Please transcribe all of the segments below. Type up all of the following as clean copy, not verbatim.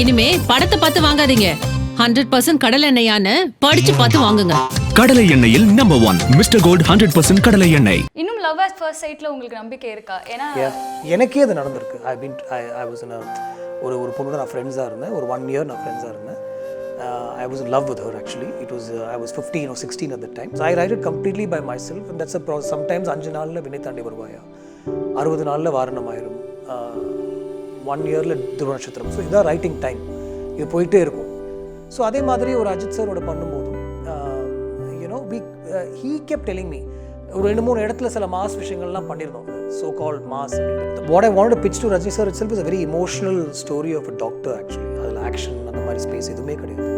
இனிமே படத்தை பார்த்து வாங்காதீங்க. 100% கடலை எண்ணெயான்னு படிச்சு பார்த்து வாங்குங்க. கடலை எண்ணெயில் நம்பர் 1 மிஸ்டர் கோல்ட் 100% கடலை எண்ணெய். இன்னும் லவ் அட் ஃபர்ஸ்ட் சைட்ல உங்களுக்கு நம்பிக்கை இருக்கா? ஏன்னா எனக்கே அது நடந்திருக்கு. ஐ வாஸ் இன் ஒரு பொண்ணோட நான் ஃப்ரெண்ட்ஸாக இருந்தேன். ஒரு 1 year நான் ஃப்ரெண்ட்ஸாக இருந்தேன். I was in love with her actually. I was 15 or 16 at that time. So I write it completely by myself and that's a process. Sometimes 5 நாள்ல வினை தாண்டி வருவாயா, 60 நாள்ல வாரணம் ஆயிரும், 1 yearல துருவ நட்சத்திரம். ஸோ இதான் ரைட்டிங் டைம், இது போயிட்டே இருக்கும். ஸோ அதே மாதிரி ஒரு அஜித் சாரோட பண்ணும்போதும் he kept telling me ஒரு 2-3 இடத்துல சில மாஸ் விஷயங்கள்லாம் பண்ணியிருந்தோம், so called mass. What I wanted to pitch to Rajni sir itself is a very emotional story of a doctor actually. அதில் ஆக்ஷன் அந்த மாதிரி ஸ்பேஸ் எதுவுமே கிடையாது.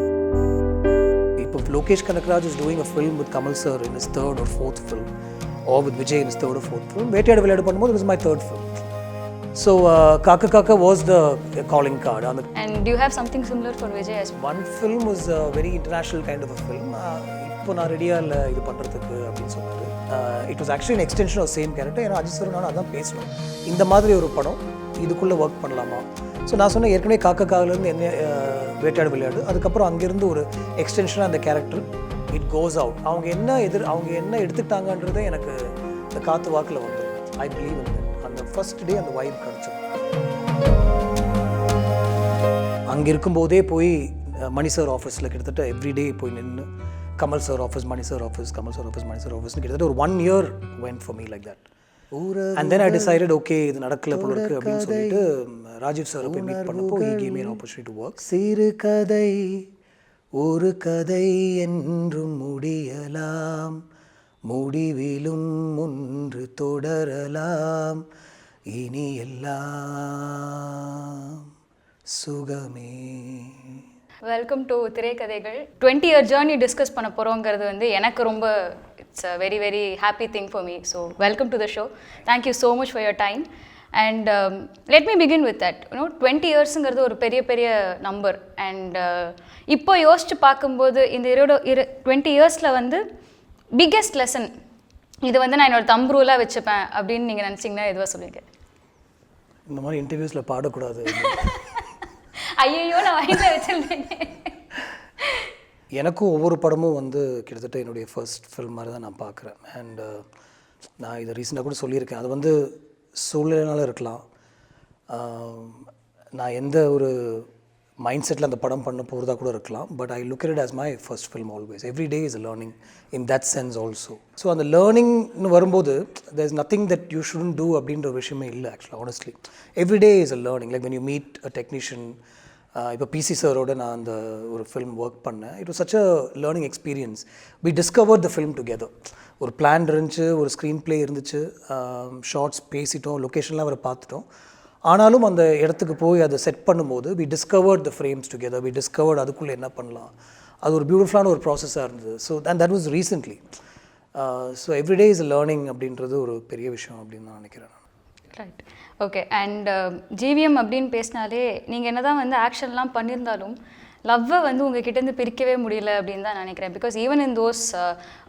இப்போ Lokesh Kanagaraj is doing a film with Kamal sir in his 3rd or 4th film, or with Vijay in his 3rd or 4th film. வேட்டையாடு விளையாடு பண்ணும்போது it was my 3rd film. So Kaka Kaka was the calling card. And do you have something similar for Vijay as well? One film was a very international kind of a film. இப்போ நான் ரெடியாக இல்லை இது பண்ணுறதுக்கு அப்படின்னு சொன்னார். It was actually an extension of same character. ஏன்னா Ajith sir நான் அதான் பேசணும், இந்த மாதிரி ஒரு படம் இதுக்குள்ளே ஒர்க் பண்ணலாமா. ஸோ நான் சொன்னேன் ஏற்கனவே காக்கா காவிலேருந்து என்ன வேட்டையாடு விளையாடு, அதுக்கப்புறம் அங்கேருந்து ஒரு எக்ஸ்டென்ஷனாக அந்த கேரக்டர் இட் கோஸ் அவுட். அவங்க என்ன எடுத்துக்கிட்டாங்கன்றதே எனக்கு இந்த காற்று வாக்கில் வந்துடும். ஐ பிலீவ் இன் தட். அந்த ஃபர்ஸ்ட் டே அந்த வைப் கிடச்சோம். அங்கே இருக்கும்போதே போய் மணி சார் ஆஃபீஸில் கிட்டத்தட்ட எவ்ரிடே போய் நின்று Kamal sir office, Mani sir office, Kamal sir office, Mani sir office. கிட்டத்தட்ட ஒரு 1 year went for me like that. And then I decided, okay, இது நடக்கல போல இருக்கு அப்படின்னு சொல்லிட்டு ராஜீவ் சார் போய் மீட் பண்ணப்போ he gave me an opportunity to work. சிறு கதை ஒரு கதை என்றும் முடியலாம், முடிவிலும் ஒன்று தொடரலாம், இனி எல்லாம் சுகமே. வெல்கம் டு திரைக்கதைகள். 20 year ஜேர்னி டிஸ்கஸ் பண்ண போகிறோங்கிறது வந்து எனக்கு ரொம்ப it's a very very happy thing for me. So welcome to the show. Thank you so much for your time. And let me begin with that. 20 yearsங்கிறது ஒரு பெரிய பெரிய நம்பர். அண்ட் இப்போ யோசிச்சு பார்க்கும்போது இந்த 20 yearsல வந்து பிக்கெஸ்ட் லெசன் இது வந்து நான் என்னோட தம்பு ரூலாக வச்சுப்பேன் அப்படின்னு நீங்கள் நினச்சிங்கன்னா எதுவாக சொல்லுவீங்க? இந்த மாதிரி இன்டர்வியூஸில் பாடக்கூடாது. ஐயோ நான் வாங்கில வச்சிருந்தேன். எனக்கும் ஒவ்வொரு படமும் வந்து கிட்டத்தட்ட என்னுடைய ஃபர்ஸ்ட் ஃபில்ம் மாதிரி தான் நான் பார்க்குறேன். அண்ட் நான் இதை ரீசெண்டாக கூட சொல்லியிருக்கேன். அது வந்து சூழ்நிலைனால இருக்கலாம், நான் எந்த ஒரு மைண்ட் செட்டில் அந்த படம் பண்ண போகிறதா கூட இருக்கலாம். But I look it as my first film always. Every day is a learning in that sense also. So அந்த லேர்னிங்னு வரும்போது there is nothing that you shouldn't do அப்படின்ற ஒரு விஷயமே இல்லை ஆக்சுவலாக. Honestly every day is a learning. Like when you meet a technician, இப்போ PC சாரோட நான் அந்த ஒரு ஃபில்ம் ஒர்க் பண்ணேன். It was such a learning experience. We discover the film together. ஒரு பிளான் இருந்துச்சு, ஒரு ஸ்க்ரீன் ப்ளே இருந்துச்சு, ஷார்ட்ஸ் பேசிட்டோம், லொக்கேஷன்லாம் அவரை பார்த்துட்டோம். ஆனாலும் அந்த இடத்துக்கு போய் அதை செட் பண்ணும்போது we discovered the frames together. We discovered அதுக்குள்ளே என்ன பண்ணலாம். அது ஒரு பியூட்டிஃபுல்லான ஒரு ப்ராசஸாக இருந்தது. So that was recently. So everyday is learning அப்படின்றது ஒரு பெரிய விஷயம் அப்படின்னு நான் நினைக்கிறேன். Right, okay. அண்ட் ஜிவிஎம் அப்படின்னு பேசினாலே நீங்கள் என்ன தான் வந்து ஆக்ஷன்லாம் பண்ணியிருந்தாலும் லவ்வை வந்து உங்ககிட்டேருந்து பிரிக்கவே முடியல அப்படின்னு தான் நினைக்கிறேன். பிகாஸ் ஈவன் இன் தோஸ்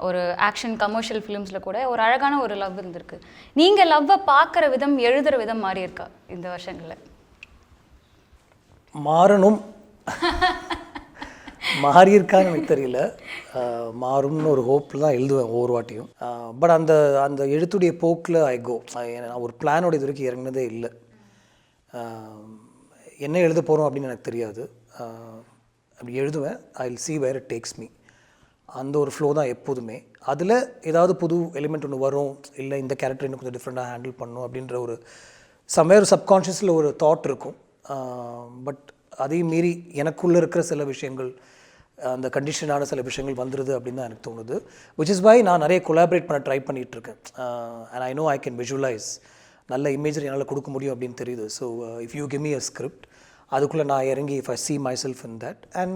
ஒரு ஆக்ஷன் கமர்ஷியல் ஃபிலிம்ஸில் கூட ஒரு அழகான ஒரு லவ் இருந்திருக்கு. நீங்கள் லவ்வை பார்க்குற விதம், எழுதுகிற விதம் மாறி இருக்கா இந்த வருஷங்களில்? மாறணும், மாறி இருக்கான்னு எனக்கு தெரியல. மாறும்னு ஒரு ஹோப்பில் தான் எழுதுவேன் ஒவ்வொரு வாட்டியும். பட் அந்த எழுத்துடைய போக்கில் ஐ கோ. நான் ஒரு பிளானோட இது வரைக்கும் இறங்கினதே இல்லை. என்ன எழுத போகிறோம் அப்படின்னு எனக்கு தெரியாது. அப்படி எழுதுவேன். I will see where it takes me. அந்த ஒரு ஃப்ளோ தான் எப்போதுமே. அதில் ஏதாவது புது எலிமெண்ட் ஒன்று வரும், இல்லை இந்த கேரக்டர் இன்னும் கொஞ்சம் டிஃப்ரெண்ட்டாக ஹேண்டில் பண்ணணும் அப்படின்ற ஒரு சம்வேர் சப்கான்ஷியஸில் ஒரு தாட் இருக்கும். பட் அதையும் மீறி எனக்குள்ளே இருக்கிற சில விஷயங்கள், அந்த கண்டிஷனான சில விஷயங்கள் வந்துடுது அப்படின்னு தான் எனக்கு தோணுது. விச் இஸ் வை நான் நிறைய கொலாபரேட் பண்ண ட்ரை பண்ணிகிட்ருக்கேன். And I know I can visualize, நல்ல இமேஜரி என்னால் கொடுக்க முடியும் அப்படின்னு தெரியுது. So if you give me a script, அதுக்குள்ளே நான் இறங்கி if I see myself in that, and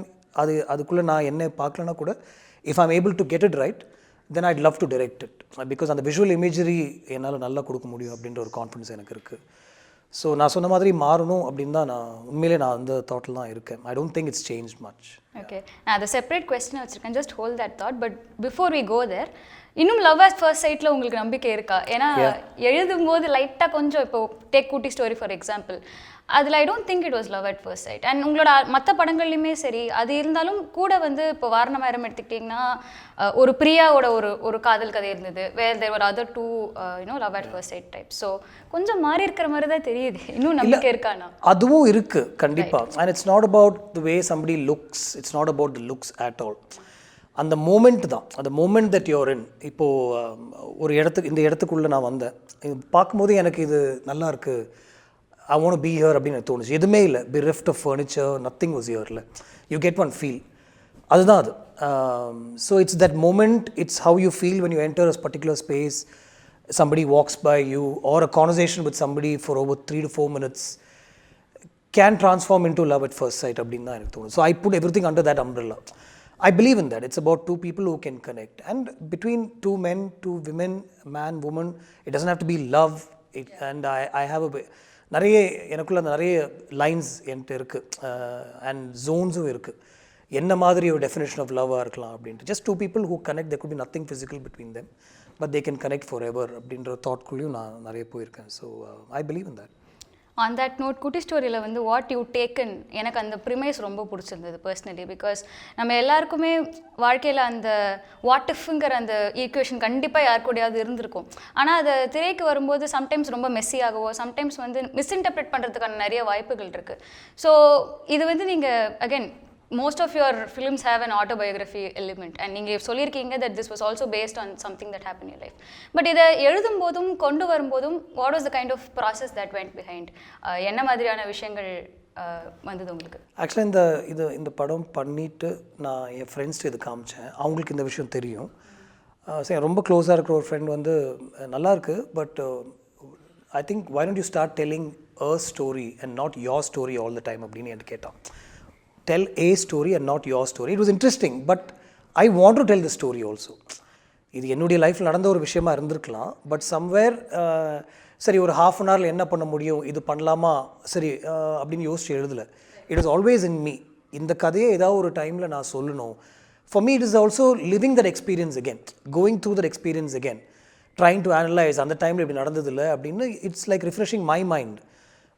அதுக்குள்ளே நான் என்ன பார்க்கலன்னா கூட if I'm able to get it right, then I'd love to direct it. Because அந்த விஷுவல் இமேஜரி என்னால் நல்லா கொடுக்க முடியும் அப்படின்ற ஒரு கான்ஃபிடன்ஸ் எனக்கு இருக்குது. ஸோ நான் சொன்ன மாதிரி மாறணும் அப்படின்னு தான் உண்மையிலே நான் அந்த தாட்டில் தான் இருக்கேன். I don't think it's change much. Okay, நான் அதை செப்பரேட் கொஸ்டினை வச்சுருக்கேன். Just hold that thought. But before we go there, இன்னும் லவ் அட் ஃபர்ஸ்ட் சைட்டில் உங்களுக்கு நம்பிக்கை இருக்கா? ஏன்னா எழுதும் போது லைட்டாக கொஞ்சம், இப்போ டேக் குட்டி ஸ்டோரி ஃபார் எக்ஸாம்பிள், அதில் ஐ don't think it was love at first side. And உங்களோட மற்ற படங்கள்லையுமே சரி, அது இருந்தாலும் கூட வந்து இப்போ வாரணமாயிரம் எடுத்துக்கிட்டிங்கன்னா ஒரு பிரியாவோட ஒரு காதல் கதை இருந்தது, where there were other two love at first sight type. So கொஞ்சம் மாறி இருக்கிற மாதிரி தான் தெரியுது. இன்னும் நம்பிக்கை இருக்கானா? அதுவும் இருக்கு கண்டிப்பாக. And it's not about the way somebody looks, it's not about the looks at all. அந்த மூமெண்ட் தான், அந்த மூமெண்ட் தட் யூர் இன். இப்போது ஒரு இந்த இடத்துக்குள்ளே நான் வந்தேன், பார்க்கும்போது எனக்கு இது நல்லா இருக்குது, ஐ வாண்ட் பி ஹியர் அப்படின்னு எனக்கு தோணுச்சு. எதுவுமே இல்லை, bereft of furniture, nothing was here. You get one feel. அதுதான் அது. So it's that moment, it's how you feel when you enter a particular space, somebody walks by you, or a conversation with somebody for over 3 to 4 minutes can transform into love at first sight அப்படின்னு தான் எனக்கு தோணுது. So I put everything under that umbrella. I believe in that. It's about two people who can connect. And between two men, two women, man, woman, it doesn't have to be love. And I have நிறைய எனக்குள்ள நிறைய lines என்கிட்ட இருக்குது and ஜோன்ஸும் இருக்குது. என்ன மாதிரி ஒரு definition of லவ்வாக இருக்கலாம் அப்படின்ட்டு. Just two people who connect, there could be nothing physical between them, but they can connect forever அப்படின்ற தாட்குள்ளேயும் நான் நிறைய போயிருக்கேன். So I believe in that. On that note, குட்டி ஸ்டோரியில் வந்து வாட் யூ டேக்கன், எனக்கு அந்த ப்ரிமைஸ் ரொம்ப பிடிச்சிருந்தது பர்சனலி. பிகாஸ் நம்ம எல்லாருக்குமே வாழ்க்கையில் அந்த வாட் இஃப்ங்கிற அந்த ஈக்குவேஷன் கண்டிப்பாக யார் கூடயாவது இருந்திருக்கும். ஆனால் அது திரைக்கு வரும்போது சம்டைம்ஸ் ரொம்ப மெஸ்ஸியாகவோ, சம்டைம்ஸ் வந்து மிஸ்இன்டர்பிரேட் பண்ணுறதுக்கான நிறைய வாய்ப்புகள் இருக்குது. ஸோ இது வந்து நீங்கள் again most of your films have an autobiography element, and நீங்கள் சொல்லியிருக்கீங்க that this was also based on something that happened in your life. But இதை எழுதும் போதும் கொண்டு வரும்போதும் what was the kind of process that went behind? என்ன மாதிரியான விஷயங்கள் வந்தது உங்களுக்கு? ஆக்சுவலாக இந்த படம் பண்ணிவிட்டு நான் என் ஃப்ரெண்ட்ஸ்ட்டு இது காமிச்சேன். அவங்களுக்கு இந்த விஷயம் தெரியும். சரி, ரொம்ப க்ளோஸாக இருக்கிற ஒரு ஃப்ரெண்ட் வந்து நல்லாயிருக்கு, but I think why don't you start telling a story and not your story all the time அப்படின்னு என்கிட்ட கேட்டான். Tell a story and not your story. It was interesting, but I want to tell the story also. இது என்னுடைய லைஃப்பில் நடந்த ஒரு விஷயமா இருந்திருக்கலாம், பட் சம்வேர் சரி ஒரு ஹாஃப் அன் ஹவரில் என்ன பண்ண முடியும், இது பண்ணலாமா, சரி அப்படின்னு யோசிச்சு எழுதலை. It is always in me. இந்த கதையை ஏதாவது ஒரு டைமில் நான் சொல்லணும். For me it is also living that experience again, going through that experience again, trying to analyse அந்த டைமில் இப்படி நடந்ததில்லை அப்படின்னு. It's like refreshing my mind,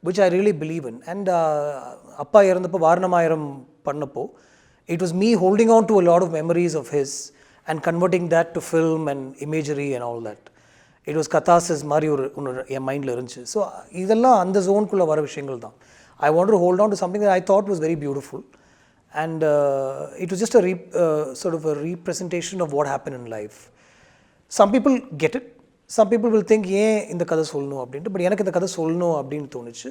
which I really believe in. And அப்பா இறந்தப்போ வாரணமாயிரம் பண்ணப்போ it was me holding on to a lot of memories of his and converting that to film and imagery and all that. It was catharsis மாதிரி ஒரு என் மைண்டில் இருந்துச்சு. So இதெல்லாம் அந்த ஜோனுக்குள்ளே வர விஷயங்கள் தான். I wanted to hold on to something that I thought was very beautiful, and it was just a sort of a representation of what happened in life. Some people get it, some people will think ஏன் இந்த கதை சொல்லணும் அப்படின்ட்டு. But எனக்கு இந்த கதை சொல்லணும் அப்படின்னு தோணுச்சு.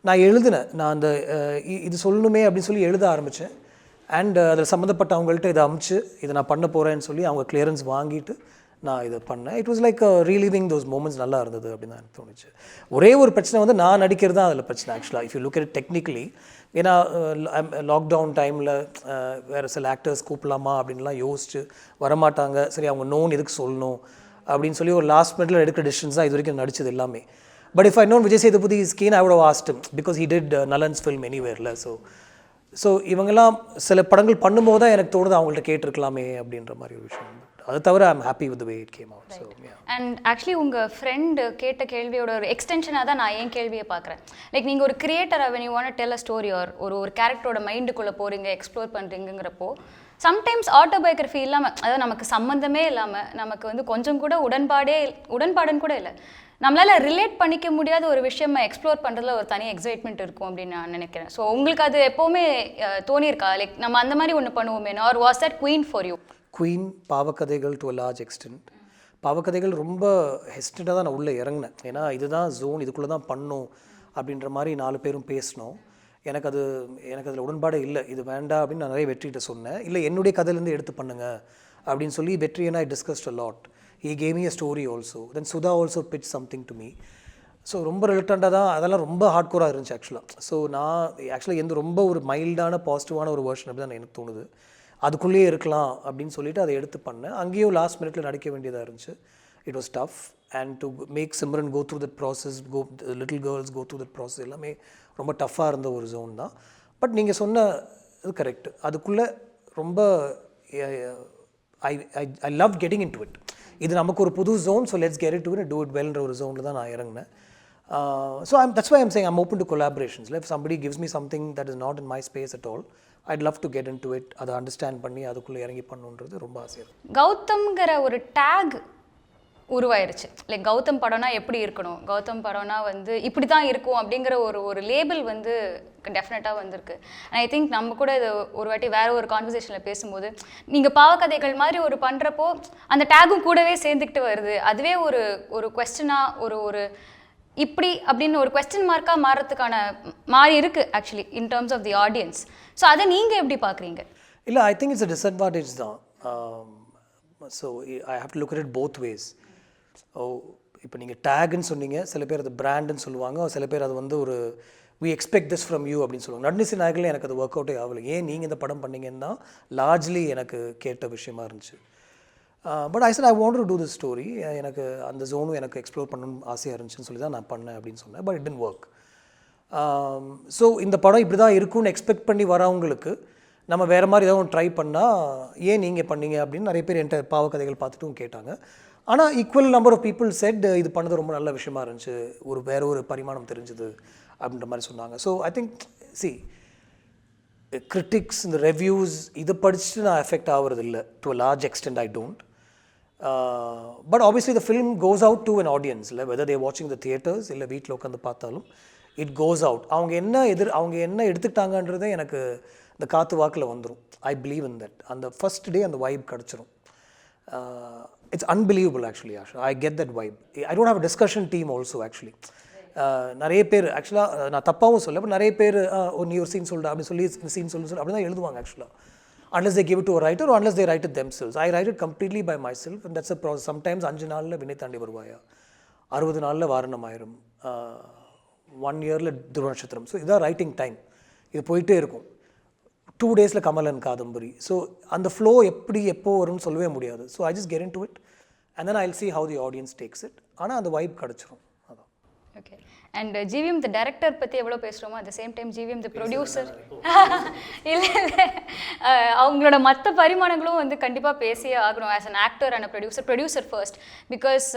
நான் எழுதினேன், நான் அந்த இது சொல்லணுமே அப்படின்னு சொல்லி எழுத ஆரம்பித்தேன். அண்ட் அதில் சம்மந்தப்பட்ட அவங்கள்ட்ட இதை அமிச்சு இதை நான் பண்ண போகிறேன்னு சொல்லி அவங்க கிளியரன்ஸ் வாங்கிட்டு நான் இதை பண்ணேன். It was like reliving those moments நல்லா இருந்தது அப்படின்னு தான் எனக்கு தோணுச்சு. ஒரே ஒரு பிரச்சனை வந்து நான் நடிக்கிறது தான் அதில் பிரச்சனை ஆக்சுவலாக, if you look at technically. ஏன்னா லாக்டவுன் டைமில் வேறு சில ஆக்டர்ஸ் கூப்பிடலாமா அப்படின்லாம் யோசிச்சு வரமாட்டாங்க. சரி, அவங்க நோன் எதுக்கு சொல்லணும் அப்படின்னு சொல்லி ஒரு லாஸ்ட் மினிட்ல எடுக்கிற டிசிஷன்ஸ் தான் இது வரைக்கும் நடிச்சது எல்லாமே. But if I known Vijay Sethupathi is keen, I would have asked him because he did Nalan's film எனிவேர்ல. ஸோ இவங்கெல்லாம் சில படங்கள் பண்ணும்போது தான் எனக்கு தோணுது அவங்கள்ட்ட கேட்டிருக்கலாமே அப்படின்ற மாதிரி ஒரு விஷயம். அதை தவிர I am happy with the way it came out. So and actually உங்கள் ஃப்ரெண்டு கேட்ட கேள்வியோட ஒரு எக்ஸ்டென்ஷனாக தான் நான் என் கேள்வியை பார்க்குறேன். லைக் நீங்கள் ஒரு கிரியேட்டராக when you want to tell a story or ஒரு கேரக்டரோட மைண்டுக்குள்ளே போகிறீங்க, எக்ஸ்ப்ளோர் பண்ணுறீங்கிறப்போ சம்டைம்ஸ் ஆட்டோபயோகிராஃபி இல்லாமல், அதாவது நமக்கு சம்மந்தமே இல்லாமல், நமக்கு வந்து கொஞ்சம் கூட உடன்பாடுன்னு கூட இல்லை, நம்மளால் ரிலேட் பண்ணிக்க முடியாத ஒரு விஷயமா எக்ஸ்ப்ளோர் பண்ணுறதுல ஒரு தனி எக்ஸைட்மெண்ட் இருக்கும் அப்படின்னு நான் நினைக்கிறேன். ஸோ உங்களுக்கு அது எப்போவுமே தோணியிருக்கா, லைக் நம்ம அந்த மாதிரி ஒன்று பண்ணுவோமே, or was that queen for you? Queen, பாவக்கதைகள் டு அ லார்ஜ் எக்ஸ்டென்ட். பாவக்கதைகள் ரொம்ப ஹெஸ்டண்டாக தான் நான் உள்ளே இறங்கினேன். ஏன்னா இதுதான் ஜோன், இதுக்குள்ளே தான் பண்ணும் அப்படின்ற மாதிரி 4 பேரும் பேசினோம். எனக்கு அதில் உடன்பாடே இல்லை, இது வேண்டாம் அப்படின்னு நான் நிறைய வெற்றிகிட்ட சொன்னேன். இல்லை என்னுடைய கதையிலேருந்து எடுத்து பண்ணுங்க அப்படின்னு சொல்லி வெற்றி and I discussed a lot. He gave me a story also. Then Sudha also pitched something to me. So ரொம்ப ரிலேட்டண்டாக தான், அதெல்லாம் ரொம்ப ஹார்ட் கோராக இருந்துச்சு ஆக்சுவலாக. ஸோ நான் ஆக்சுவலாக ரொம்ப ஒரு மைல்டான பாசிட்டிவான ஒரு வெர்ஷன் அப்படி தான் எனக்கு தோணுது. அதுக்குள்ளேயே இருக்கலாம் அப்படின்னு சொல்லிட்டு அதை எடுத்து பண்ணேன். அங்கேயும் லாஸ்ட் மினிட்ல நடிக்க வேண்டியதாக இருந்துச்சு. It was tough and to make Simran go through that process, little girls go through that process எல்லாமே ரொம்ப டஃப்பாக இருந்த ஒரு ஜோன் தான். பட் நீங்கள் சொன்ன இது கரெக்ட். அதுக்குள்ளே ரொம்ப I love getting into it. இது நமக்கு ஒரு புது zone, so let's get it to it, do it வெல்ன்ற ஒரு ஜோனில் தான் நான் இறங்கினேன். So that's why I'm saying I'm open to collaborations. If somebody gives me something that is not in my space at all, I'd love to get into it. அதை understand பண்ணி அதுக்குள்ளே இறங்கி பண்ணுன்றது ரொம்ப ஆசையாக இருக்குது. கௌதம்ங்கிற ஒரு டேக் உருவாயிருச்சு. லைக் கௌதம் படம்னா எப்படி இருக்கணும், கௌதம் படம்னா வந்து இப்படி தான் இருக்கும் அப்படிங்கிற ஒரு லேபிள் வந்து டெஃபினட்டாக வந்திருக்கு. அண்ட் ஐ திங்க் நம்ம கூட இது ஒரு வாட்டி வேற ஒரு கான்வர்சேஷனில் பேசும்போது நீங்கள் பாவக்கதைகள் மாதிரி ஒரு பண்ணுறப்போ அந்த டேகும் கூடவே சேர்ந்துக்கிட்டு வருது. அதுவே ஒரு கொஸ்டினாக ஒரு இப்படி அப்படின்னு ஒரு கொஸ்டின் மார்க்காக மாறதுக்கான மாறி இருக்குது actually in terms of the audience. So அதை நீங்கள் எப்படி பார்க்குறீங்க? இல்லை, I think it's a disadvantage தான். So I have to look at it both ways. இப்போ நீங்கள் டேகுன்னு சொன்னீங்க, சில பேர் அது பிராண்டுன்னு சொல்லுவாங்க, சில பேர் அது வந்து ஒரு we expect this from you அப்படின்னு சொல்லுவாங்க. நடுநிசி நாயகில் எனக்கு அது ஒர்க் அவுட்டே ஆகலை. ஏன் நீங்கள் இந்த படம் பண்ணீங்கன்னு தான் லார்ஜ்லி எனக்கு கேட்ட விஷயமா இருந்துச்சு. But I set I want to do this story. எனக்கு அந்த ஜோனும் எனக்கு எக்ஸ்ப்ளோர் பண்ணணும்னு ஆசையாக இருந்துச்சுன்னு சொல்லி தான் நான் பண்ணேன் அப்படின்னு சொன்னேன். But it didn't work. So இந்த படம் இப்படி தான் இருக்கும்னு எக்ஸ்பெக்ட் பண்ணி வரவங்களுக்கு நம்ம வேறு மாதிரி ஏதாவது ஒன்று ட்ரை பண்ணால் ஏன் நீங்கள் பண்ணீங்க அப்படின்னு நிறைய பேர் என்கிட்ட பாவக்கதைகள் பார்த்துட்டும் கேட்டாங்க. ஆனால் equal number of people said இது பண்ணது ரொம்ப நல்ல விஷயமா இருந்துச்சு, வேறு ஒரு பரிமாணம் தெரிஞ்சுது அப்படின்ற மாதிரி சொன்னாங்க. ஸோ ஐ திங்க் கிரிட்டிக்ஸ் இந்த ரிவ்யூஸ் இதை படிச்சுட்டு நான் எஃபெக்ட் ஆகிறது இல்லை. To a large extend I don't. But obviously the film goes out to an audience. இல்லை வெதர் தே வாட்சிங் த தியேட்டர்ஸ் இல்லை வீட்டில் உட்காந்து பார்த்தாலும் இட் கோஸ் அவுட். அவங்க என்ன எடுத்துக்கிட்டாங்கன்றதே எனக்கு இந்த காற்று வாக்கில் வந்துடும். ஐ பிலீவ் இன் தட். அந்த ஃபர்ஸ்ட் டே அந்த வைப் கிடச்சிரும். It's unbelievable actually. I get that vibe. I don't have a discussion team also actually. நிறைய பேர் ஆக்சுவலாக நான் தப்பாகவும் சொல்ல, பட் நிறைய பேர் நீ ஒரு சீன் சொல்லிட்டு அப்படி சொல்லி சீன் சொல்லி அப்படி தான் எழுதுவாங்க ஆக்சுவலாக. Unless they give it to a writer or unless they write it themselves. I write it completely by myself and that's a process. Sometimes 5 நாளில் வினை தாண்டி வருவாயா, 60 நாளில் வாரணம் ஆயிரும், 1 இயரில் துருவநட்சத்திரம். ஸோ இதான் ரைட்டிங் டைம். இது போயிட்டே இருக்கும். 2 டேஸில் கமலன் காதம்பரி. ஸோ அந்த ஃப்ளோ எப்படி எப்போ வரும்னு சொல்லவே முடியாது. So I just get in to it and then I will see how the audience takes it. ஆனால் அந்த வைப் கிடச்சிரும். அதான். Okay. And GVM the director பற்றி எவ்வளோ பேசுகிறோமோ at the same time GVM the producer இல்லை அவங்களோட மற்ற பரிமாணங்களும் வந்து கண்டிப்பாக பேசியே ஆகணும். As an actor and producer first. Because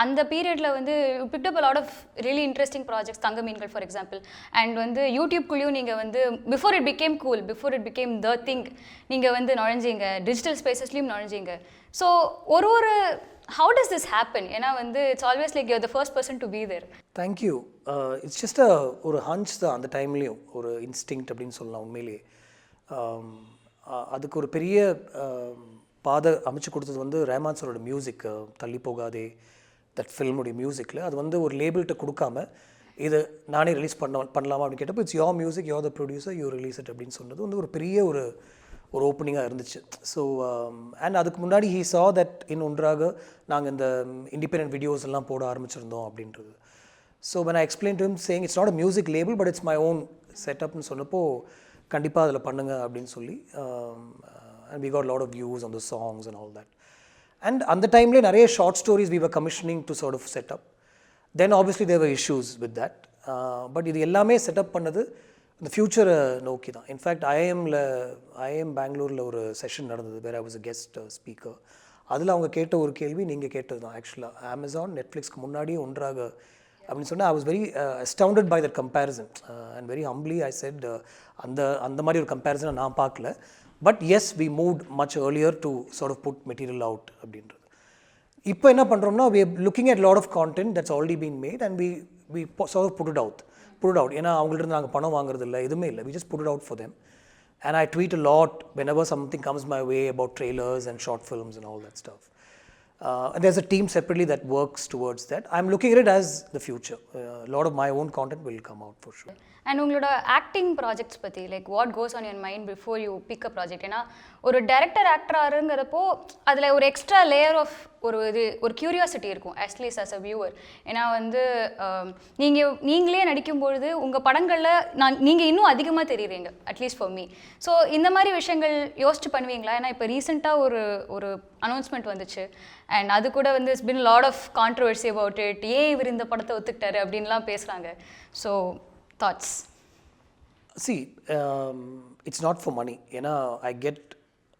அந்த பீரியடில் வந்து picked up a lot of really interesting projects, Thanga Meengal for example. அண்ட் வந்து யூடியூப்குள்ளேயும் நீங்கள் வந்து before it became cool, before it became the thing, நீங்கள் வந்து நுழைஞ்சிங்க, டிஜிட்டல் ஸ்பேசஸ்லையும் நுழைஞ்சிங்க. ஸோ ஒரு how does this happen? ஏன்னா வந்து it's always like you're the first person to be there. Thank you. It's just ஒரு ஹஞ்ச் தான் அந்த டைம்லேயும், ஒரு இன்ஸ்டிங்க்ட் அப்படின்னு சொல்லலாம் உண்மையிலேயே. அதுக்கு ஒரு பெரிய பாதை அமைச்சு கொடுத்தது வந்து ரஹ்மான் சாரோட மியூசிக், தள்ளி போகாதே தட் ஃபில்முடைய மியூசிக்கில். அது வந்து ஒரு லேபிள்கிட்ட கொடுக்காம இது நானே ரிலீஸ் பண்ணலாமா அப்படின்னு கேட்டப்போ it's your music, your the producer, you release it அப்படின்னு சொன்னது வந்து ஒரு பெரிய ஒரு ஓப்பனிங்காக இருந்துச்சு. ஸோ அண்ட் அதுக்கு முன்னாடி ஹீ சா தட் ஒன்றாக நாங்கள் இந்த இண்டிபெண்டன்ட் வீடியோஸ் எல்லாம் போட ஆரம்பிச்சிருந்தோம் அப்படின்றது. So when I explained to him saying it's not a music label but it's my own setupனு சொன்னப்போ கண்டிப்பாக அதில் பண்ணுங்க அப்படின்னு சொல்லி and we got a lot of views on the songs and all that. And அந்த டைம்லேயே நிறைய short stories we were commissioning to sort of set up. Then obviously there were issues with that. But இது எல்லாமே setup பண்ணது இந்த ஃப்யூச்சரை நோக்கி தான். இன்ஃபேக்ட் ஐஎம் பெங்களூரில் ஒரு செஷன் நடந்தது where I was a guest speaker. அதில் அவங்க கேட்ட ஒரு கேள்வி நீங்கள் கேட்டது தான் ஆக்சுவலாக. அமேசான் நெட்ஃப்ளிக்ஸ்க்கு முன்னாடியே ஒன்றாக அப்படின்னு சொன்னால் I was very astounded by that comparison and very humbly I said அந்த மாதிரி ஒரு கம்பேரிசனை நான் பார்க்கல. But yes we moved much earlier to sort of put material out அப்படின்றது. இப்போ என்ன பண்ணுறோம்னா we are looking at a lot of content that's already been made and we sort of put it out. ஏன்னா அவங்கள்ட்ட நாங்கள் பணம் வாங்குறது இல்லை, எதுவுமே இல்லை. we just put it out for them and I tweet a lot whenever something comes my way about trailers and short films and all that stuff. And there's a team separately that works towards that. I'm looking at it as the future. A lot of my own content will come out for sure. And உங்களோட acting projects பற்றி like what goes on your mind before you pick a project? ஏன்னா ஒரு director ஆக்டராருங்கிறப்போ அதில் ஒரு extra layer of ஒரு curiosity இருக்கும் at least as a viewer. ஏன்னா வந்து நீங்களே நடிக்கும்பொழுது உங்கள் படங்களில் நீங்கள் இன்னும் அதிகமாக தெரியுறீங்க அட்லீஸ்ட் ஃபார் மீ. ஸோ இந்த மாதிரி விஷயங்கள் யோசிச்சு பண்ணுவீங்களா? ஏன்னா இப்போ ரீசெண்டாக ஒரு அனௌன்ஸ்மெண்ட் வந்துச்சு அண்ட் அது கூட வந்து it's been lot of controversy about it. ஏன் இவர் இந்த படத்தை ஒத்துக்கிட்டாரு அப்படின்லாம் பேசுகிறாங்க. So thoughts? See, it's not for money. ஏன்னா I get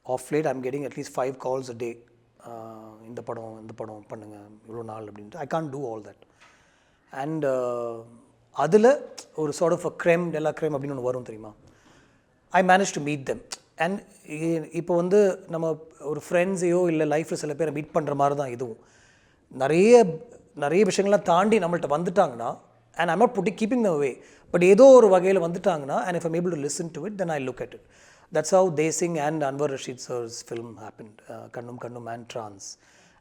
off late, I'm getting at least 5 calls a day. இந்த படம் பண்ணுங்க இவ்வளோ நாள் அப்படின்ட்டு. I can't do all that. And அதில் ஒரு sort of a creme de la creme அப்படின்னு ஒன்று வரும் தெரியுமா. I manage to meet them. And இப்போ வந்து நம்ம ஒரு ஃப்ரெண்ட்ஸையோ இல்லை லைஃப்பில் சில பேரை மீட் பண்ணுற மாதிரி தான் இதுவும். நிறைய விஷயங்கள்லாம் தாண்டி நம்மள்ட்ட வந்துட்டாங்கன்னா, and I'm not putting keeping the way, but ஏதோ ஒரு வகையில் வந்துட்டாங்கன்னா, and if I'm able to listen to it then I look at it. That's how Desingh and Anwar Rasheed sir's film happened, Kannum Kannum and trance.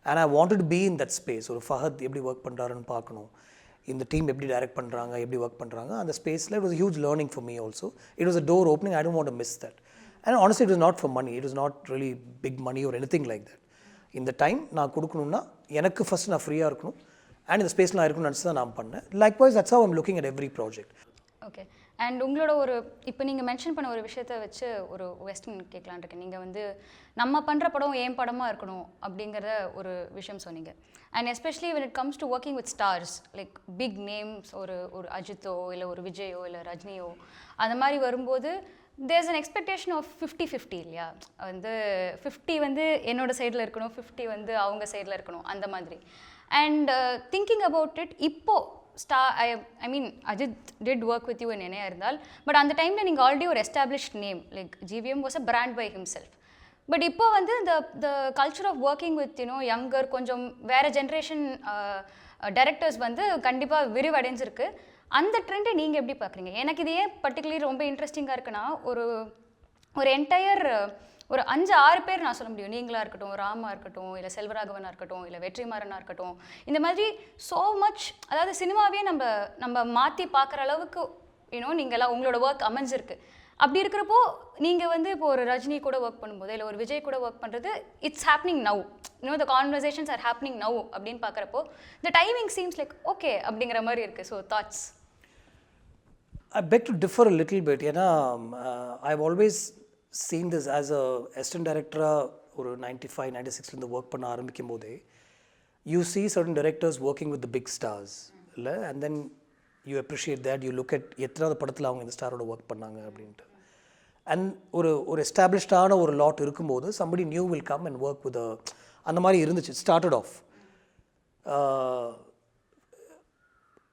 And I wanted to be in that space. ஒரு ஃபஹத் எப்படி work பண்ணுறாருன்னு பார்க்கணும், இந்த team எப்படி direct பண்ணுறாங்க, எப்படி work பண்ணுறாங்க, அந்த ஸ்பேஸில் it was huge learning for me also. It was a door opening. I don't want to miss that. And honestly it was not for money, it was not really big money ஒரு anything like that. இந்த time நான் கொடுக்கணுன்னா எனக்கு first நான் ஃப்ரீயாக இருக்கணும் and இந்த ஸ்பேஸில் நான் இருக்கணும்னு நினச்சி தான் நான் பண்ணேன். Likewise that's how I'm looking at every project. Okay. And உங்களோட ஒரு இப்போ நீங்கள் மென்ஷன் பண்ண ஒரு விஷயத்த வச்சு ஒரு வெஸ்டர்ன் கேட்கலான் இருக்கேன். நீங்கள் வந்து நம்ம பண்ணுற படம் ஏன் படமாக இருக்கணும் அப்படிங்கிறத ஒரு விஷயம் சொன்னீங்க. And especially when it comes to working with stars like big names, ஒரு அஜித்தோ இல்லை ஒரு விஜயோ இல்லை ரஜினியோ, அந்த மாதிரி வரும்போது தேர்ஸ் அன் எக்ஸ்பெக்டேஷன் ஆஃப் 50-50 இல்லையா. வந்து 50 வந்து என்னோட சைடில் இருக்கணும், 50 வந்து அவங்க சைடில் இருக்கணும், அந்த மாதிரி. அண்ட் திங்கிங் அபவுட் இட், இப்போது I mean Ajit did work with you in NA இருந்தால், பட் அந்த டைமில் நீங்கள் ஆல்ரெடி ஒரு established name like GVM was a brand by himself. But இப்போ வந்து the culture of working with younger கொஞ்சம் வேறு ஜென்ரேஷன் டைரக்டர்ஸ் வந்து கண்டிப்பாக விரிவடைஞ்சிருக்கு. அந்த ட்ரெண்டை நீங்கள் எப்படி பார்க்குறீங்க? எனக்கு இது ஏன் பர்டிகுலர்லி ரொம்ப இன்ட்ரெஸ்டிங்காக இருக்குன்னா, ஒரு என்டையர் ஒரு 5-6 பேர் நான் சொல்ல முடியும். நீங்களாக இருக்கட்டும், ராமா இருக்கட்டும், இல்லை செல்வராகவனாக இருக்கட்டும், இல்லை வெற்றிமாறனாக இருக்கட்டும், இந்த மாதிரி ஸோ மச், அதாவது சினிமாவே நம்ம மாற்றி பார்க்குற அளவுக்கு நீங்களாம் உங்களோட ஒர்க் அமைஞ்சிருக்கு. அப்படி இருக்கிறப்போ நீங்கள் வந்து இப்போ ஒரு ரஜினி கூட ஒர்க் பண்ணும்போது இல்லை ஒரு விஜய் கூட ஒர்க் பண்ணுறது, it's happening now, the conversations are happening now அப்படின்னு பார்க்குறப்போ the timing seems like okay அப்படிங்கிற மாதிரி இருக்குது. So that's? I beg to differ a little bit. ஏன்னா I've always seen this as a assistant director ஒரு 95-96 work பண்ண ஆரம்பிக்கும் போதே you see certain directors working with the big stars இல்லை, and then you appreciate that, you look at எத்தனாவது படத்தில் அவங்க இந்த ஸ்டாரோட ஒர்க் பண்ணாங்க அப்படின்ட்டு. அண்ட் ஒரு எஸ்டாப்ளிஷ்டான ஒரு லாட் இருக்கும்போது somebody new will come and work with அந்த மாதிரி இருந்துச்சு. ஸ்டார்டட் ஆஃப்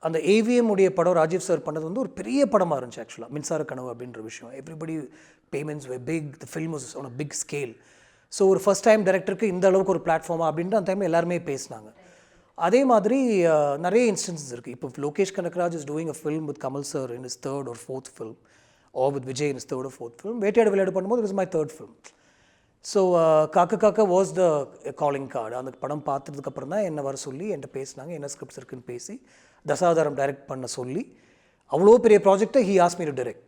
அந்த ஏவிஎம் உடைய படம் ராஜீவ் சார் பண்ணது வந்து ஒரு பெரிய படமாக இருந்துச்சு ஆக்சுவலாக, மின்சார கனவு அப்படின்ற விஷயம். Everybody payments were big, the film was on a big scale. So ஒரு ஃபஸ்ட் டைம் டைரக்டருக்கு இந்த அளவுக்கு ஒரு பிளாட்ஃபார்மா அப்படின்ட்டு அந்த டைமில் எல்லாருமே பேசினாங்க. அதே மாதிரி நிறைய இன்ஸ்டன்சஸ் இருக்குது. இப்போ Lokesh Kanagaraj is doing a film with Kamal sir in his 3rd or 4th film, or with Vijay in his 3rd or 4th film. Vettaiyaadu Vilaiyaadu பண்ணும்போது it is my 3rd film. So Kaakha Kaakha was the calling card. அந்த படம் பார்த்ததுக்கப்புறம் தான் என்னை வர சொல்லி என்கிட்ட பேசினாங்க, என்ன ஸ்கிரிப்ட்ஸ் இருக்குன்னு பேசி தசாவதாரம் டைரக்ட் பண்ண சொல்லி, அவ்வளோ பெரிய ப்ராஜெக்டை he ask me to direct.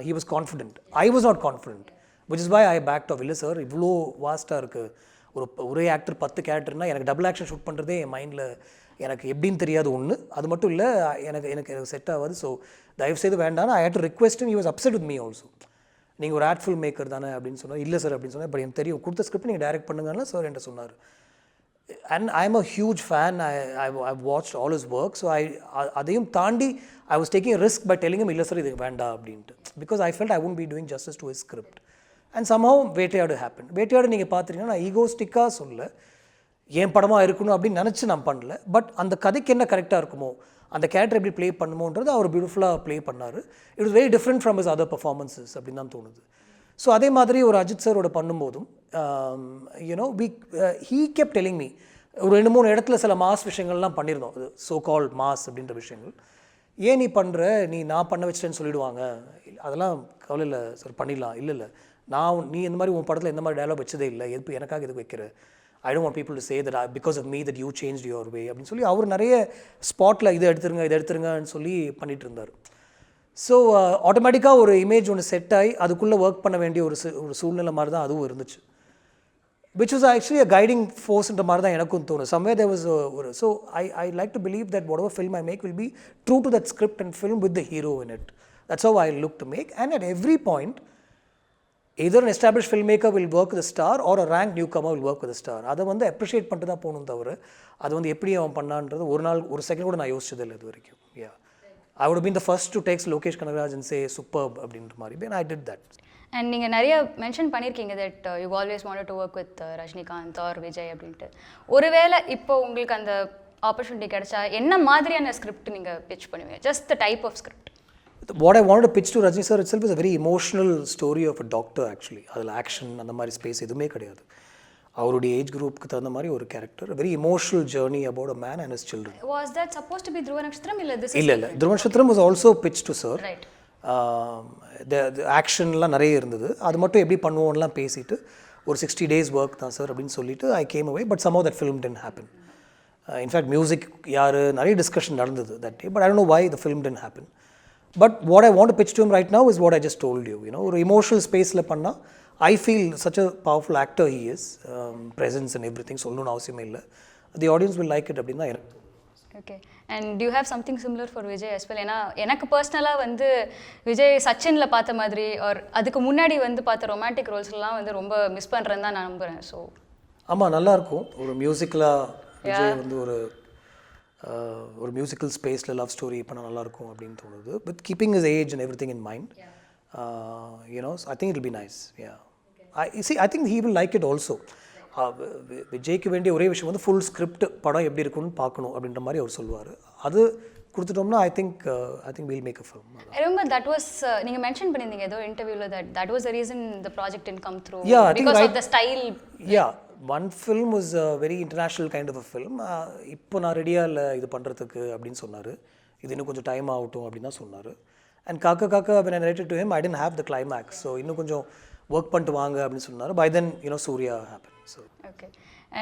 He was confident, I was not confident, which is why I backed off. இல்லை சார், இவ்வளோ வாஸ்ட்டாக இருக்குது, ஒரே ஆக்டர் 10 கேரக்டர்னால் எனக்கு டபுள் ஆக்ஷன் ஷூட் பண்ணுறதே என் மைண்டில் எனக்கு எப்படின்னு தெரியாது ஒன்று. அது மட்டும் இல்லை, எனக்கு செட் ஆகாது. ஸோ தயவுசெய்து வேண்டாம். I hate to request him, he was upset with me also. நீங்கள் ஒரு ஆட் ஃபில்ம் மேக்கர் தானே அப்படின்னு சொன்னால், இல்லை சார் அப்படின்னு சொன்னால், பட் எனக்கு தெரியும் கொடுத்த ஸ்கிரிப்ட் நீங்கள் டைரக்ட் பண்ணுங்கன்னா சார் என்கிட்ட சொன்னார். And I am a huge fan. I watched all his work. So அதையும் தாண்டி I was taking risk by telling him இல்லை சார் இது வேண்டாம் அப்படின்ட்டு. Because I felt I would be doing justice to his script. And somehow Vettaiyaadu happen. Vettaiyaadu நீங்கள் பார்த்துட்டீங்கன்னா நான் ஈகோஸ்டிக்காக சொல்ல, என் படமாக இருக்கணும் அப்படின்னு நினச்சி நான் பண்ணல. பட் அந்த கதைக்கு என்ன கரெக்டாக இருக்குமோ, அந்த கேரக்டர் எப்படி ப்ளே பண்ணுமோன்றது அவர் பியூட்டிஃபுல்லாக ப்ளே பண்ணார். It was very different from his other performances அப்படின்னு தான் தோணுது. ஸோ அதே மாதிரி ஒரு அஜித் சாரோட பண்ணும்போதும் ஹீ கெப்ட் டெல்லிங் மீ, ஒரு 2-3 இடத்துல சில மாஸ் விஷயங்கள்லாம் பண்ணியிருந்தோம், அது ஸோ கால் மாஸ் அப்படின்ற விஷயங்கள். ஏன் நீ பண்ணுற, நான் பண்ண வச்சிட்டேன்னு சொல்லிவிடுவாங்க, அதெல்லாம் கவலை இல்லை சார் பண்ணிடலாம். இல்லை நீ இந்த மாதிரி உன் படத்தில் எந்த மாதிரி டயலாக் வச்சதே இல்லை, எதுக்கு எனக்காக எதுக்கு வைக்கிற, I don't want people to say that because of me that you change your way அப்படின்னு சொல்லி அவர் நிறைய ஸ்பாட்டில் இதை எடுத்துருங்கன்னு சொல்லி பண்ணிகிட்டு இருந்தார். ஸோ ஆட்டோமேட்டிக்காக ஒரு இமேஜ் ஒன்று செட் ஆகி அதுக்குள்ளே ஒர்க் பண்ண வேண்டிய ஒரு சூழ்நிலை மாதிரி தான் அதுவும் இருந்துச்சு. which was actually a guiding force ன்ற மாதிரி தான் எனக்கும் தோணும். somewhere there was so I like to believe that whatever film I make will be true to that script and film with the hero in it. That's how I look to make. And at every point, either an established filmmaker will work with a star or a ranked newcomer will work with a star. அதை வந்து appreciate பண்ணிட்டு தான் போகணும் தவிர அது வந்து எப்படி அவன் பண்ணான்றது ஒரு செகண்ட் கூட நான் யோசிச்சது இல்லை இது வரைக்கும். Yeah, I would have been the first to text Lokesh Kanagaraj and say superb அப்படின்ற மாதிரி, and I did that. And நீங்கள் நிறைய மென்ஷன் பண்ணியிருக்கீங்க that you always wanted to work with Rajinikanth or Vijay அப்படின்ட்டு. ஒருவேளை இப்போ உங்களுக்கு அந்த ஆப்பர்ச்சுனிட்டி கிடைச்சா என்ன மாதிரியான ஸ்கிரிப்ட் நீங்கள் பிச் பண்ணுவீங்க? Just the type of script. What I wanted to pitch to Rajni sir itself is a very emotional story of a doctor actually. அதில் ஆக்ஷன் அந்த மாதிரி ஸ்பேஸ் எதுவுமே கிடையாது. அவருடைய ஏஜ் குரூப்புக்கு தகுந்த மாதிரி ஒரு character, very emotional journey about a man and his children. Was that supposed to be Dhruva Natchathiram இல்லை திஸ்? இல்லை Dhruva Natchathiram was also pitch to sir. Right. ஆக்ஷன்லாம் நிறைய இருந்தது, அது மட்டும் எப்படி பண்ணுவோம்லாம் பேசிட்டு ஒரு 60 days ஒர்க் தான் சார் அப்படின்னு சொல்லிட்டு I came away. But somehow that film didn't happen. In fact music யார் நிறைய டிஸ்கஷன் நடந்தது that day, but I don't know why the film didn't happen. But what I want to pitch to him right now is what I just told you. ஒரு emotional spaceல பண்ணா I feel such a powerful actor he is, presence and everything சொல்லணும்னு அவசியமே இல்லை. The audience will like it அப்படின்னு தான் எனக்கு. Okay. And to you have something similar for Vijay as well? ஏன்னா எனக்கு பர்சனலாக வந்து விஜய் சச்சினில் பார்த்த மாதிரி ஒரு அதுக்கு முன்னாடி வந்து பார்த்த ரொமான்டிக் ரோல்ஸ்லாம் வந்து ரொம்ப மிஸ் பண்ணுறேன்னு தான் நான் நம்புகிறேன். ஸோ ஆமாம், நல்லாயிருக்கும். ஒரு மியூசிக்கலாக விஜய் வந்து ஒரு மியூசிக்கல் ஸ்பேஸில் லவ் ஸ்டோரி பண்ணால் நல்லாயிருக்கும் அப்படின்னு தோணுது. With keeping his age and every thing in mind, I think it will be nice. I think he will like it also. விஜய்க்கு வேண்டிய ஒரே விஷயம் வந்து ஃபுல் ஸ்கிரிப்ட் படம் எப்படி இருக்குன்னு பார்க்கணும் அப்படின்ற மாதிரி அவர் சொல்லுவார். அது கொடுத்துட்டோம்னா I think we'll make a film. I remember that was நீங்கள் மென்ஷன் பண்ணியிருந்தீங்க ஏதோ இன்டர்வியூவில் that was the reason the project didn't come through. Yeah, I think because of the style. Yeah, one film was a very international kind of a film. இப்போ நான் ரெடியாக இல்லை இது பண்ணுறதுக்கு அப்படின்னு சொன்னார். இது இன்னும் கொஞ்சம் டைம் ஆகட்டும் அப்படின்னு தான் சொன்னார். அண்ட் காக்கா when I narrated to him, I didn't have the climax. So இன்னும் கொஞ்சம் ஒர்க் பண்ணிட்டு வாங்க அப்படின்னு சொன்னார். By then, Surya happened. So okay.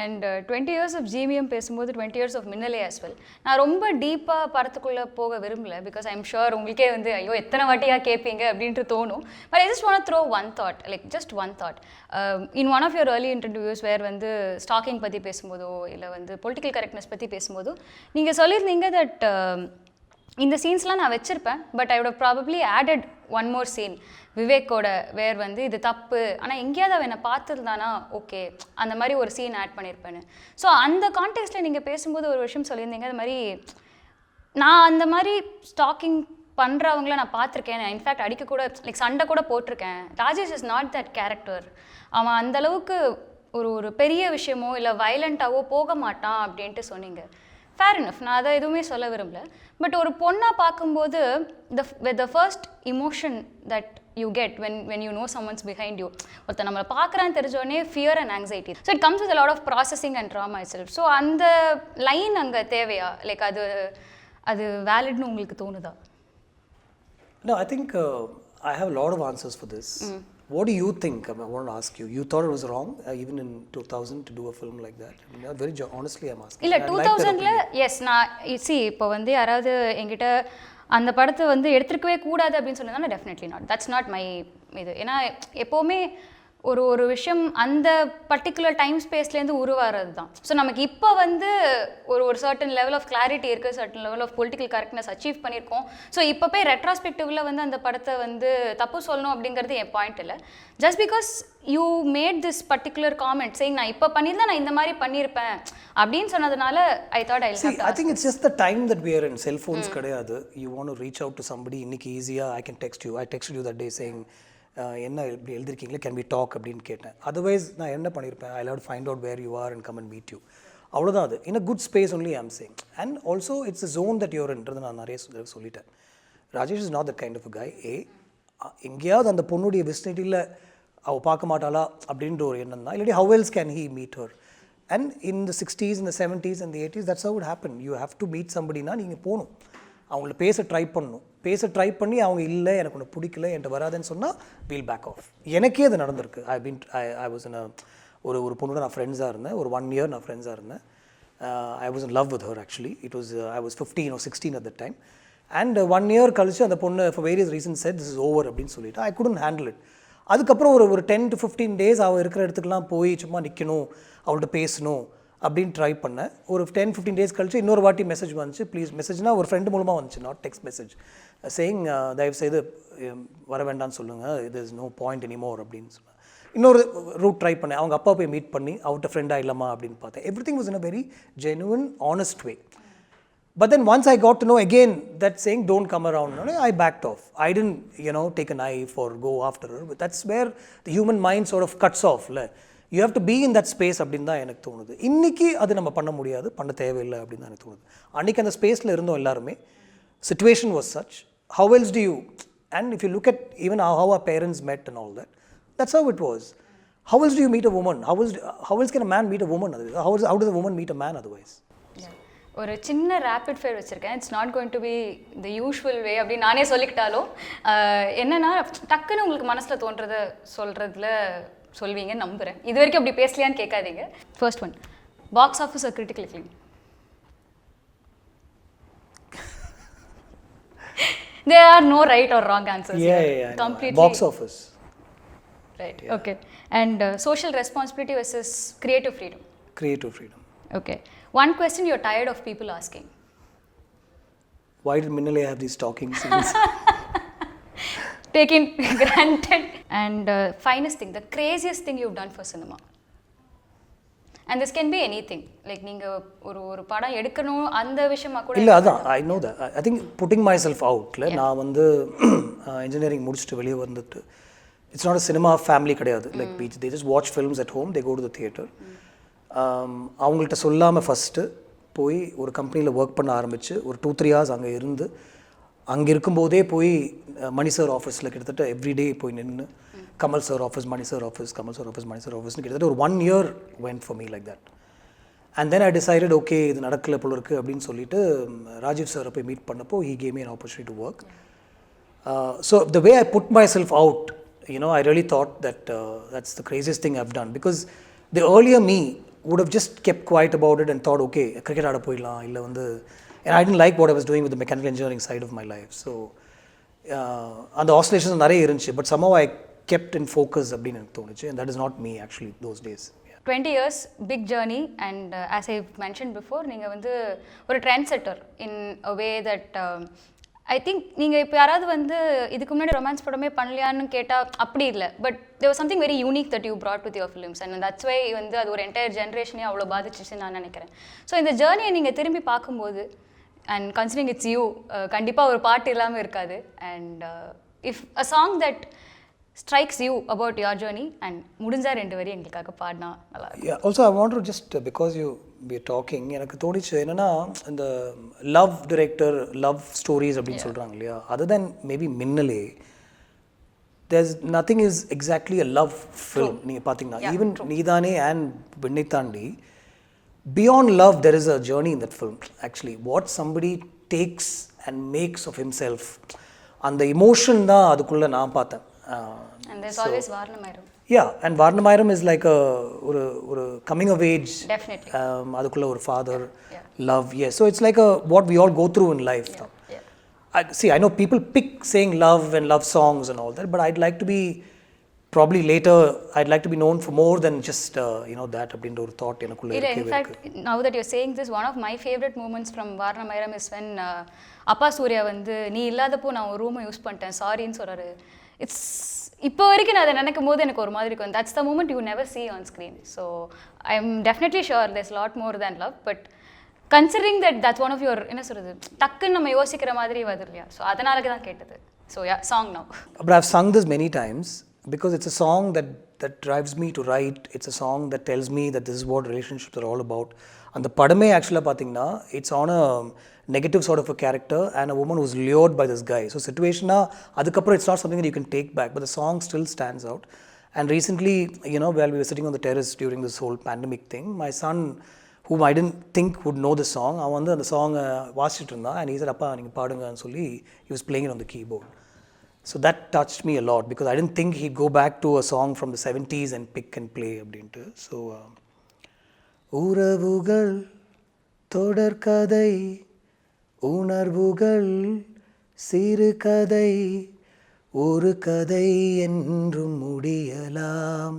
And 20 years of GVM பேசும்போது 20 years of Minnale as well. நான் ரொம்ப டீப்பாக படத்துக்குள்ளே போக விரும்பல, பிகாஸ் ஐம் ஷுர் உங்களுக்கே வந்து ஐயோ எத்தனை வாட்டியாக கேட்பீங்க அப்படின்ட்டு தோணும். But I just want throw one thought, like just one thought. In one of your early interviews where வந்து ஸ்டாக்கிங் பற்றி பேசும்போதோ இல்லை வந்து பொலிட்டிக்கல் கரெக்ட்னஸ் பற்றி பேசும்போதோ நீங்கள் சொல்லியிருந்தீங்க தட் இந்த சீன்ஸ்லாம் நான் வச்சுருப்பேன், but I would probably added one more scene விவேக்கோட வேர் வந்து இது தப்பு, ஆனால் எங்கேயாவது அவன் என்னை பார்த்துருந்தானா ஓகே அந்த மாதிரி ஒரு சீன் ஆட் பண்ணியிருப்பேன்னு. ஸோ அந்த கான்டெக்ஸ்ட்டில் நீங்கள் பேசும்போது ஒரு விஷயம் சொல்லியிருந்தீங்க, அது மாதிரி நான் அந்த மாதிரி ஸ்டாக்கிங் பண்ணுறவங்கள நான் பார்த்துருக்கேன், இன்ஃபேக்ட் அடிக்கக்கூட லைக் சண்டை கூட போட்டிருக்கேன். Rajesh is not that character. அவன் அந்தளவுக்கு ஒரு பெரிய விஷயமோ இல்லை வயலண்ட்டாவோ போக மாட்டான் அப்படின்ட்டு சொன்னீங்க. ஃபேர் இனஃப், நான் அதை எதுவுமே சொல்ல விரும்பல. பட் ஒரு பொண்ணாக பார்க்கும்போது the first emotion that you get when you know someone's behind you, ஒருத்தர் நம்மளை பார்க்குறான்னு தெரிஞ்சோடனே fear and anxiety, so it comes with a lot of processing and trauma itself. So அந்த லைன் அங்கே தேவையா, லைக் அது வேலிட்னு உங்களுக்கு தோணுதா? No, I think I have a lot of answers for this. What do you think? I want to ask you. You thought it was wrong, even in 2000, to do a film like that? I mean, very honestly, I'm asking. இல்லை 2000ல S நான் இப்போ வந்து யாராவது என்கிட்ட அந்த படத்தை வந்து எடுத்துருக்கவே கூடாது அப்படின்னு சொன்னதுனா definitely not, that's not my இது. ஏன்னா எப்போவுமே ஒரு விஷயம் அந்த பர்டிகுலர் டைம் ஸ்பேஸ்லேருந்து உருவாகிறது தான். ஸோ நமக்கு இப்போ வந்து ஒரு சர்டன் லெவல் ஆஃப் கிளாரிட்டி இருக்குது, certain level of political correctness achieve பண்ணியிருக்கோம். ஸோ இப்போ போய் ரெட்ராஸ்பெக்டிவில் வந்து அந்த படத்தை வந்து தப்பு சொல்லணும் அப்படிங்கிறது என் பாயிண்ட் இல்லை. Just because you made this particular comment saying நான் இப்போ பண்ணியிருந்தா நான் இந்த மாதிரி பண்ணியிருப்பேன் அப்படின்னு சொன்னதுனால I thought I think it's just the time that we are in. Cell phones கிடையாது. You want to reach out to somebody, இன்னைக்கு ஈஸியாக I can text you. I texted you that day saying என்ன இப்படி எழுதிருக்கீங்களே, can we talk அப்படின்னு கேட்டேன். Otherwise நான் என்ன பண்ணியிருப்பேன், I love to find out where you are and come and meet you, அவ்வளோதான். அது in a good space only I am saying. And also it's a zone that யூர்ன்றது நான் நிறைய சொல்லிட்டேன். Rajesh is not that kind of a guy. எங்கேயாவது அந்த பொண்ணுடைய விசினிட்டியில் அவள் பார்க்க மாட்டாளா அப்படின்ற ஒரு எண்ணம் தான். இல்லாட்டி how else can he meet her? And in the 60s, in the 70s and the 80s, that's how it happened. You have to meet somebodyனா நீங்கள் போகணும், அவங்கள பேச ட்ரை பண்ணணும். பேச ட்ரை பண்ணி அவங்க இல்லை எனக்கு ஒன்று பிடிக்கல என்கிட்ட வராதுன்னு சொன்னால் வீல் பேக் ஆஃப். எனக்கே அது நடந்திருக்கு. ஐ வாஸ் இன் ஒரு பொண்ணோட நான் ஃப்ரெண்ட்ஸாக இருந்தேன். ஒரு 1 year நான் ஃப்ரெண்ட்ஸாக இருந்தேன். I was in love with her actually. I was 15 or 16 at that time. And 1 year கழிச்சு அந்த பொண்ணு for various reasons set this is over அப்படின்னு சொல்லிட்டு ஐ குடன்ட் ஹேண்டில் இட். அதுக்கப்புறம் ஒரு 10 to 15 days அவள் இருக்கிற இடத்துக்குலாம் போய் சும்மா நிற்கணும், அவள்கிட்ட பேசணும் அப்படின்னு ட்ரை பண்ணேன். ஒரு 10-15 days கழிச்சு இன்னொரு வாட்டி மெசேஜ் வந்துச்சு. ப்ளீஸ், மெசேஜ்னா ஒரு ஃப்ரெண்டு மூலமாக வந்துச்சு, நாட் டெக்ஸ்ட் மெசேஜ், சேயிங் தயவு செய்து வர வேண்டாம்னு சொல்லுங்கள், இது இஸ் நோ பாயிண்ட் எனிமோர் அப்படின்னு சொன்னேன். இன்னொரு ரூட் ட்ரை பண்ணேன், அவங்க அப்பா போய் மீட் பண்ணி அவர்கிட்ட ஃப்ரெண்டாக இல்லைம்மா அப்படின்னு பார்த்தேன். Everything was in a very genuine honest way. But then once I got to know again that saying don't come around, I backed off. I didn't, take a knife or go after her. But that's where the human mind sort of cuts off. You have to be in that space அப்படின்னு தான் எனக்கு தோணுது. இன்றைக்கி அது நம்ம பண்ண முடியாது, பண்ண தேவையில்லை அப்படின்னு தான் எனக்கு தோணுது. அன்றைக்கி அந்த ஸ்பேஸில் இருந்தோம் எல்லாருமே. Situation was such. How else do you, and if you look at even how our parents met and all that, that's how it was. How else do you meet a woman? How else can a man meet a woman? How does a woman meet a man otherwise? ஒரு சின்ன rapid fire வச்சுருக்கேன். It's not going to be the usual way அப்படின்னு நானே சொல்லிக்கிட்டாலும் என்னென்னா டக்குன்னு உங்களுக்கு மனசில் தோன்றதை சொல்கிறதுல சொல்வீங்கன்னு நம்புகிறேன். இது வரைக்கும் அப்படி பேசலையான்னு கேட்காதீங்க. First one, box office R critical acclaim? There are no right or wrong answers. Yeah. Completely. Box office. Right. Yeah. Okay. And social responsibility versus creative freedom. Creative freedom. Okay. One question you're tired of people asking. Why did Minnale have these talking scenes? Taking granted. And finest thing, the craziest thing you've done for cinema. And this can be anything. Like நீங்கள் ஒரு படம் எடுக்கணும் அந்த விஷயமா கூட இல்லை. அதான் I know that. I think putting myself அவுட்டில் நான் வந்து இன்ஜினியரிங் முடிச்சுட்டு வெளியே வந்துட்டு it's not a cinema family கிடையாது. Like beach they just watch films at home, they go to the theatre. அவங்கள்ட்ட சொல்லாமல் ஃபஸ்ட்டு போய் ஒரு கம்பெனியில் ஒர்க் பண்ண ஆரம்பித்து ஒரு 2-3 hours அங்கே இருந்து அங்கே இருக்கும்போதே போய் மணி சார் ஆஃபீஸில் கிட்டத்தட்ட எவ்ரிடே போய் நின்று Kamal sir office, Mani sir office, Kamal sir office, Mani sir office. கிட்டத்தட்ட ஒரு 1 year went for me like that. And then I decided, okay, இது நடக்கல போல இருக்கு அப்படின்னு சொல்லிட்டு ராஜீவ் சாரை போய் மீட் பண்ணப்போ he gave me an opportunity to work. So the way I put myself out, you know, I really thought that that's the craziest thing I've done, because the earlier me would have just kept quiet about it and thought, okay, cricket ஆட போயிடலாம் இல்லை வந்து, and I didn't like what I was doing with the mechanical engineering side of my life. So அந்த oscillations நிறைய இருந்துச்சு, but somehow I kept in focus அப்படின்னு எனக்கு தோணுச்சு, and that is not me actually those days. 20 years, big journey, and as I mentioned before, நீங்கள் வந்து ஒரு trend செட்டர் in a way that I think நீங்கள் இப்போ யாராவது வந்து இதுக்கு முன்னாடி ரொமான்ஸ் படமே பண்ணலையான்னு கேட்டால் அப்படி இல்லை, but there was something very unique that you brought with your films, and that's why வந்து அது ஒரு என்டையர் ஜென்ரேஷனே அவ்வளோ பாதிச்சிச்சுன்னு நான் நினைக்கிறேன். ஸோ இந்த ஜேர்னியை நீங்கள் திரும்பி பார்க்கும்போது, அண்ட் கன்சிடரிங் இட்ஸ் யூ, கண்டிப்பாக ஒரு பாட்டு இல்லாமல் இருக்காது. And if a song that strikes you about your journey, and முடிஞ்சா 2 வரி எங்களுக்காக பாடினா நல்லா இருக்கும். Yeah, also I want to just, because you be talking, எனக்கு தோணிச்சு என்னன்னா இந்த லவ் டிரெக்டர் லவ் ஸ்டோரிஸ் அப்படின்னு சொல்கிறாங்க இல்லையா, other than maybe Minnale, there's nothing is exactly a love film. நீங்கள் பார்த்தீங்கன்னா even நீதானே and விண்ணை தாண்டி, beyond love there is a journey in that film actually. What somebody takes and makes of himself, அந்த emotion தான் அதுக்குள்ளே நான் பார்த்தேன். And there's always Varnamairam. Yeah, and Varnamairam is like ஒரு coming of age. Definitely. அதுக்குள்ள ஒரு father love. Yes, so it's like what we all go through in life. I know people pick saying love and love songs and all that, but I'd like to be, probably later I'd like to be known for more than just that அப்படின்ற ஒரு thought எனக்குள்ள இருக்கு. In fact, now that you're saying this, one of my favorite moments from Varnamairam is when அப்பா சூர்யா வந்து நீ இல்லாதப்போ நான் ஒரு ரூமை யூஸ் பண்ணிட்டேன் சாரின்னு சொல்கிறாரு. இட்ஸ் இப்போ வரைக்கும் நான் அதை நினைக்கும் போது எனக்கு ஒரு மாதிரி இருக்கும். That's the moment you never see on screen. So I am definitely sure there's a lot more than love, but considering that that's one of your, என்ன சொல்கிறது, டக்குன்னு நம்ம யோசிக்கிற மாதிரி வருது இல்லையா, ஸோ அதனால தான் கேட்டது. So yeah, song now. But I've sung this many times because it's a song that drives me to write. It's a song that tells me that this is what relationships are all about. அந்த படமே ஆக்சுவலாக பார்த்தீங்கன்னா it's on a negative sort of a character and a woman who's lured by this guy. So situation adukapra it's not something that you can take back, but the song still stands out. And recently, while we were sitting on the terrace during this whole pandemic thing, my son, whom I didn't think would know the song, I wonder the song vaasichittu irundha, and he said appa neenga paadunga nu solli he was playing it on the keyboard. So that touched me a lot, because I didn't think he'd go back to a song from the 70s and pick and play அப்படின்ட்டு. So உறவுகள் தொடர் கதை, உணர்வுகள் சிறு கதை, ஒரு கதை என்றும் முடியலாம்,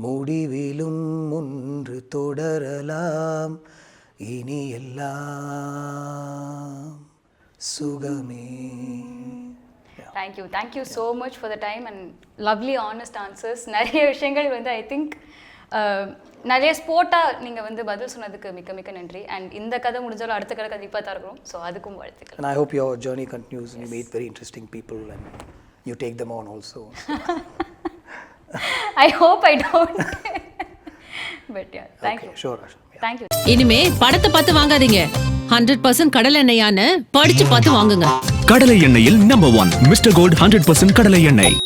முடிவிலும் ஒன்று தொடரலாம், இனி எல்லாம் சுகமே. Thank you so much for the time and lovely honest answers. நிறைய விஷயங்கள் வந்து ஐ திங்க் நிறைய ஸ்போர்ட்டாக நீங்கள் வந்து பதில் சொன்னதுக்கு மிக்க மிக்க நன்றி. அண்ட் இந்த கதை முடிஞ்சாலும் அடுத்த கதை கண்டிப்பாக தான் இருக்கும். ஸோ அதுக்கும் வாழ்த்துக்கள். And I hope your journey continues and you meet very interesting people and you take them on also. I hope I don't. But yeah thank you sure thank you. இனிமே படத்தை பார்த்து வாங்காதீங்க. 100% கடலை எண்ணெயான்னு படிச்சு பார்த்து வாங்குங்க. கடலை எண்ணெயில் நம்பர் 1 மிஸ்டர் கோல்ட் 100% கடலை எண்ணெய்.